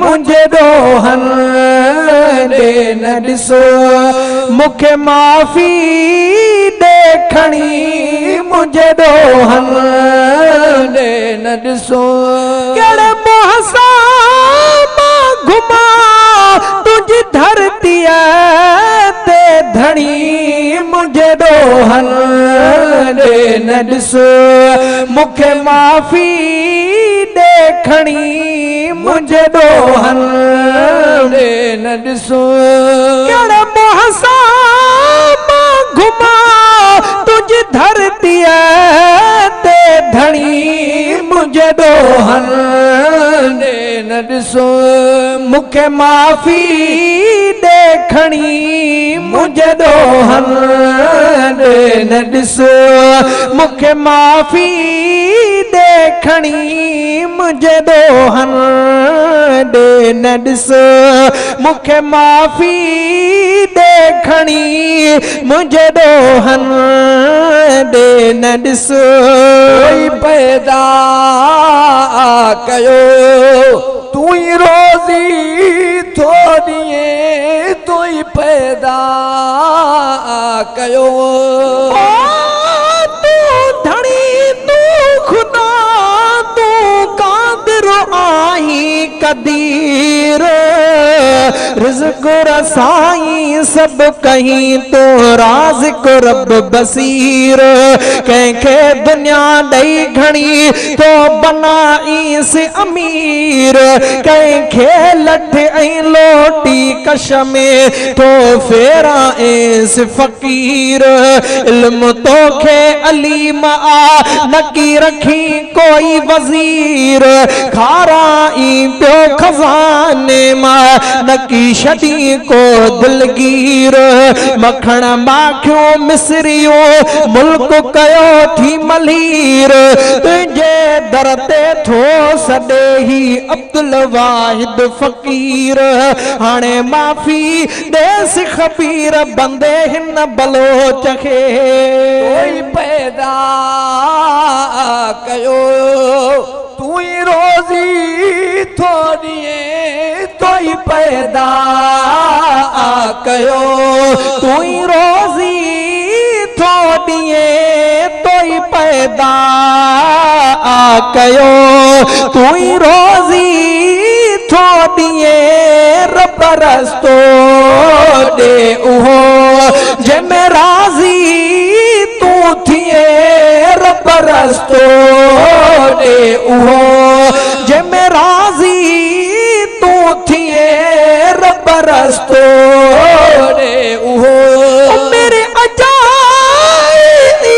मुझे रोहन दे न ॾिसो मूंखे माफ़ी देखणी मुझे रोहन दे न ॾिसो कहिड़े मोह सां मां घुमा तुझी धरती ते धणी मुझे रोहन दे न ॾिसो मूंखे माफ़ी देखणी मुझे रोहन दे न ॾिसो कहिड़े मोह सां मां घुमा तुझी धरती ते धणी मुझे रोहन दे न ॾिसो मूंखे माफ़ी देखणी मुझे रोहन दे न ॾिसो मूंखे माफ़ी देखणी मुझे रोहन दे न ॾिसो मूंखे माफ़ी देखणी मुझे रोहन दे न ॾिसो पैदा कयो तू ही रोज़ी थो ॾिए तू ही पैदा कयो तू धणी तू खुदा तू कादिर आही कदीर रिज़्क़ रसाई सब कहीं तो राज़िक़ रब बसीर कंहिंखे दुनिया ॾई घणी तो बनाई से अमीर कंहिंखे लठ ऐं लोटी कश में तो फेराए से फ़कीर इल्म तोखे अलीम आ नकी रखी कोई वज़ीर खाराई पियो खज़ाने मां नकी छॾी को दिलगीर मखण माखियो मिसरियो मुल्क कयो थी मलीर तुझे दर ते थो सॾे ही अब्दुल वाहिद फ़कीर हाणे माफ़ी देस ख़बीर बंदे हिन बलोच खे कोई पैदा कयो तू ही रोज़ी थो ॾिए तो ही पैदा कयो तू ही रोज़ी थो ॾिए तो ही पैदा कयो तू ही रोज़ी थो ॾिए रब रस्तो ॾे उहो जंहिंमें राज़ी तू थिए रब रस्तो ॾे उहो जंहिंमें राज़ी तू थिए रब रस्तो ॾे उहो मेरे अजाई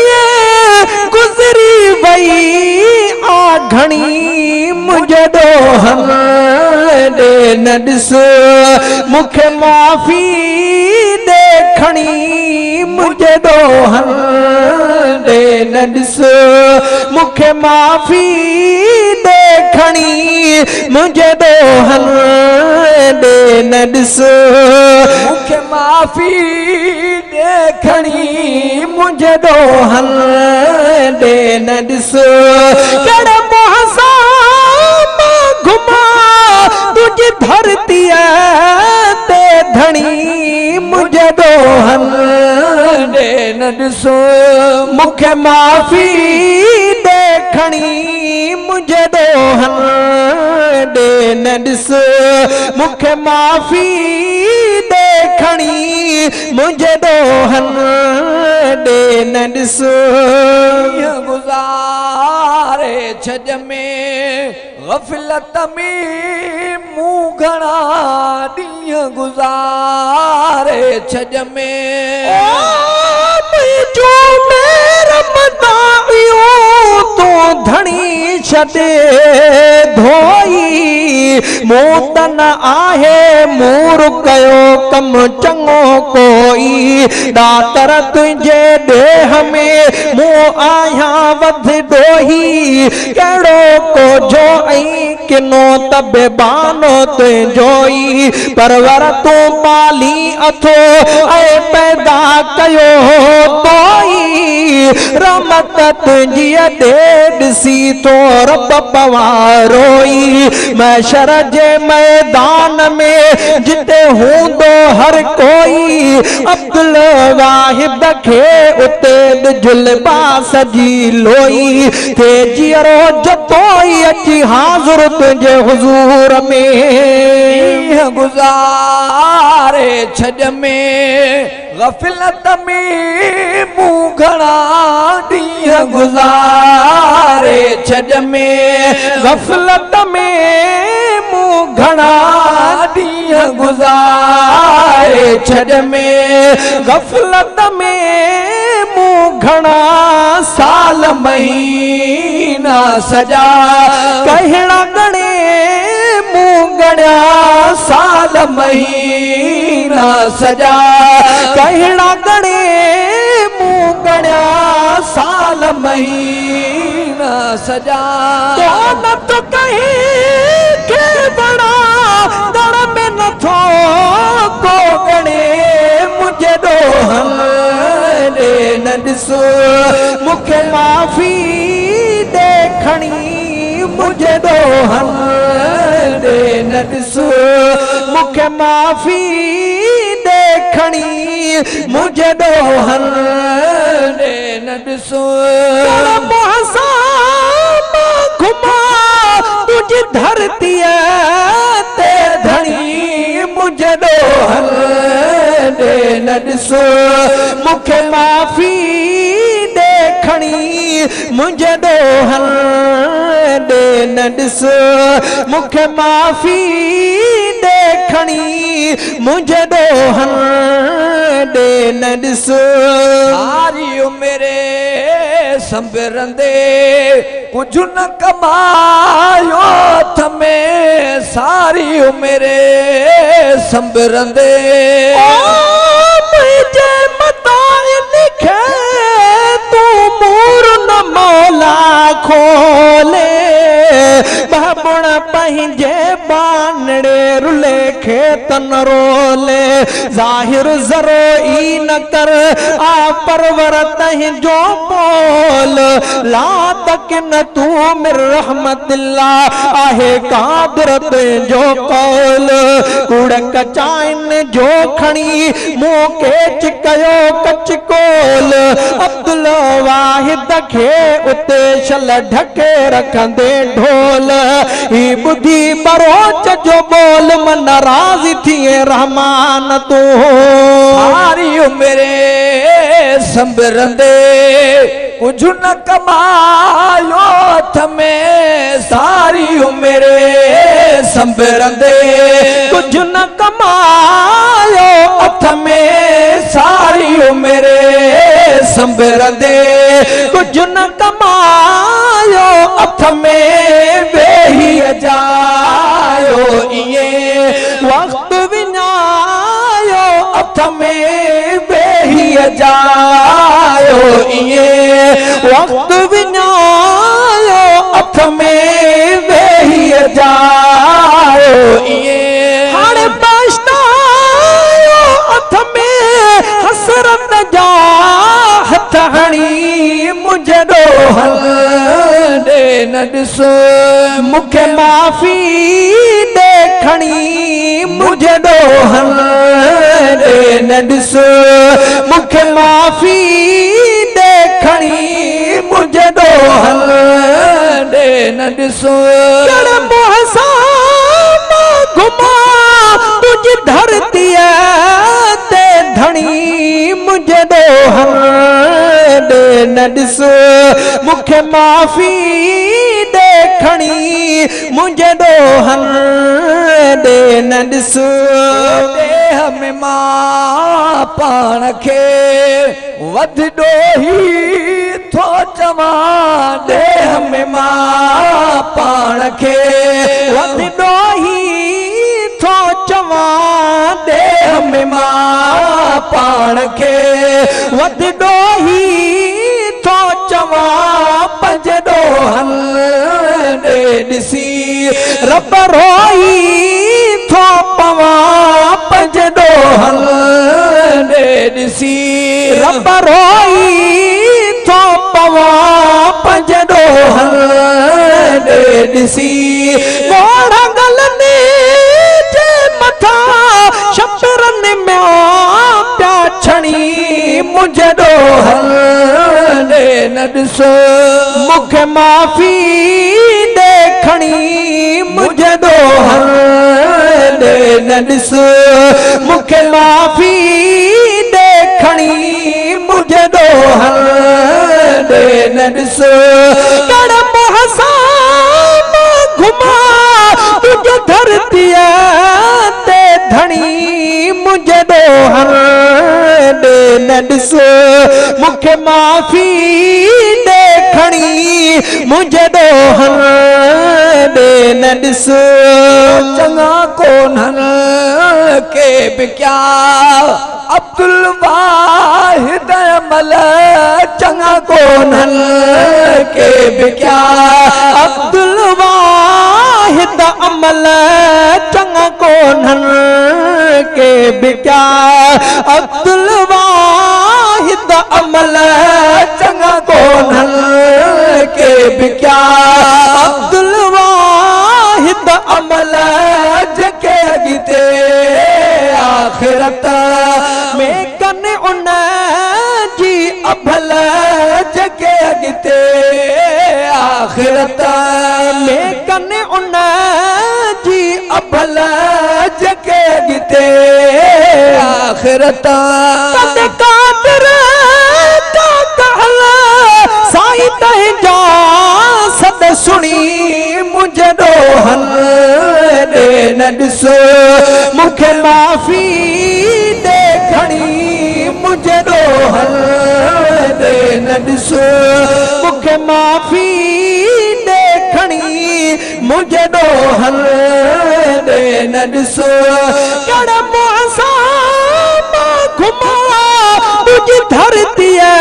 गुज़री वई आ घणी मुझे रोहन दे न ॾिसो मूंखे माफ़ी देखणी मुझे रोहन दे न ॾिसो मूंखे माफ़ी देखणी मुझे रोहन दे न ॾिसो मूंखे माफ़ी देखणी मुझे रोहन दे न ॾिसो कहिड़े मोह सां मां घुमा तुझी धरती ते धणी मुझे रोहन दे न ॾिसो मूंखे माफ़ी देखणी मुझे रोहन दे न ॾिसो मूंखे माफ़ी देखणी मुझे रोहन दे न ॾिसो गुज़ारे छॾ में गफ़लत में मूं घणा ॾींहं गुज़ारे छॾ में जो मेरा मदाइयो तो धणी छॾे धोई मूं त न आहे मूर कयो कम चङो कोई दातर तुंहिंजे देह में मूं आहियां वध ॾोही कहिड़ो कोझो ऐं किनो तबे बानो तुंहिंजोई परवर तू पाली अथो ऐं पैदा कयो तोई रहमत तुंहिंजी दे ॾिसी तो रब पवारोई महशर जे मैदान में जिते हूंदो हर कोई अब्दुल वाहिद खे उते जुलबा सजी लोई थे जीरो जतोई अची हाज़ुर तुंहिंजे हुज़ूर में गुज़ारे छॾ में गफ़लत में मूं घणा ॾींहं गुज़ारे छॾ में गफ़लत में मूं घणा ॾींहं गुज़ारे छॾ में गफ़लत में मूं घणा साल महीना सजा कहिड़ा गणे मूं गणिया साल महीना सजा कहिड़ा गणे मूं गणिया साल महीना सजा न तो कहीं के बड़ा दर में न थो को गणे मुझे दोहन दे न ॾिसो मूंखे माफ़ी देखणी मुझे दोहन दे न ॾिसो मूंखे माफ़ी देखणी मुझे दोहन दे न ॾिसो घुमा तुझी धरती ते धणी मुझे दोहन दे न ॾिसो मूंखे माफ़ी देखणी मुझे दोहन दे न ॾिसो मूंखे माफ़ी देखणी मुझे दोहन दे न ॾिसो सारी उमिरि संबरंदे कुझु न कमायो हथ में सारी उमिरि संबरंदे मुंहिंजे मतां लिखे तू मूर न मौला खोले बाबुण पंहिंजे बानड़े रुले खेतन रोले ज़ाहिर ज़रो ई न कर आ परवर तंहिंजो बोल ला तकिन तू मिर रहमतिल्लाह आहे कादरत जो कौल कूड़ कचाइन जो खणी मुंह के चिकयो कचकोल अब्दुल वाहिद खे उते शल ढके रखंदे ढोल ही बुधी बरोच जो बोल मन राज़ी थिए रहमान तू सारी उमिरि संबरंदे कुझु न कमायो हथ में सारी उमिरि संबरंदे कुझु न कमायो हथ में सारी उमिरि संबरंदे कुझु न कमायो हथ में वेही जायो इएं वक़्तु विञायो हथ में वेही जायो इएं वक़्तु विञायो हथ में वेही जायो इएं हाणे पछतायो हथ में हसरत जा हथ हणी मुझे दोहन दे न ॾिसो मूंखे माफ़ी देखणी मुझे दोहन दे न ॾिसो मूंखे माफ़ी देखणी मुझे दोहन दे न ॾिसो घुमा तुझी धरती ते धणी मुझे दोहन दे न ॾिसो मूंखे माफ़ी देखणी मुझे दोहन दे न ॾिसो देह में मां पाण खे वध ॾोही थो चवां देह में मां पाण खे वध ॾोही थो चवां देह में मां पाण खे वध ॾोही थो चवां पंज ॾोहन ॾे ॾिसी रब रोई थो पवा पंज ॾोहल ॾिसी रब रोई थो पवा पंज ॾोहल ॾिसी मोड़ंगल ने जे मथा शपरन में प्या छणी मुझे ॾोहल न ॾिसो मूंखे माफ़ी ॾे खणी मुझे ॾोहल न ॾिसो मूंखे माफ़ी ॾे खणी मुझे ॾोहल न ॾिसो कड़ मोहसान घुमा तुझे धरतीअ ते धणी मुझे ॾोहल न ॾिसो मूंखे माफ़ी ॾे खणी मुझे ॾोहल न ॾिसो चङा कोन्हनि के बि क्या अब्दुल वाहिद अमल चङा कोन्हनि के बि क्या अब्दुल वाहिद अमल चङा कोन्हनि के बि क्या अब्दुल वाहिद अमल चङा कोन्हनि के बि क्या अब्दुल वाहिद अमल जेके अॻिते आख़िरत में कन उन जी अभल जेके अॻिते आख़िरत में कन उन जी अभल जेके अॻिते आख़िरत कद कादर का कहल साईं तंहिंजा सद सुणी मुझे ॾोहल न ॾिसो मूंखे माफ़ी ॾे खणी मुझे ॾोहल न ॾिसो मूंखे माफ़ी ॾे खणी मुझे ॾोहल न ॾिसो कड़ मोहसान घुमा तुझी धरतीअ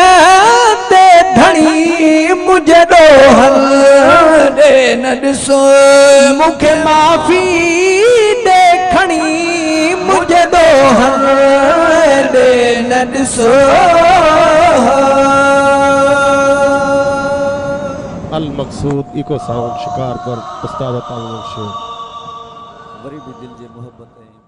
ते धणी मुझे ॾोहल न ॾिसो मूंखे माफ़ी ॾे खणी मुझे ॾोहल न ॾिसो अल मकसूद इको साउंड शिकारपुर उस्ताद ताउन शेख वरी भी दिल जे मोहब्बत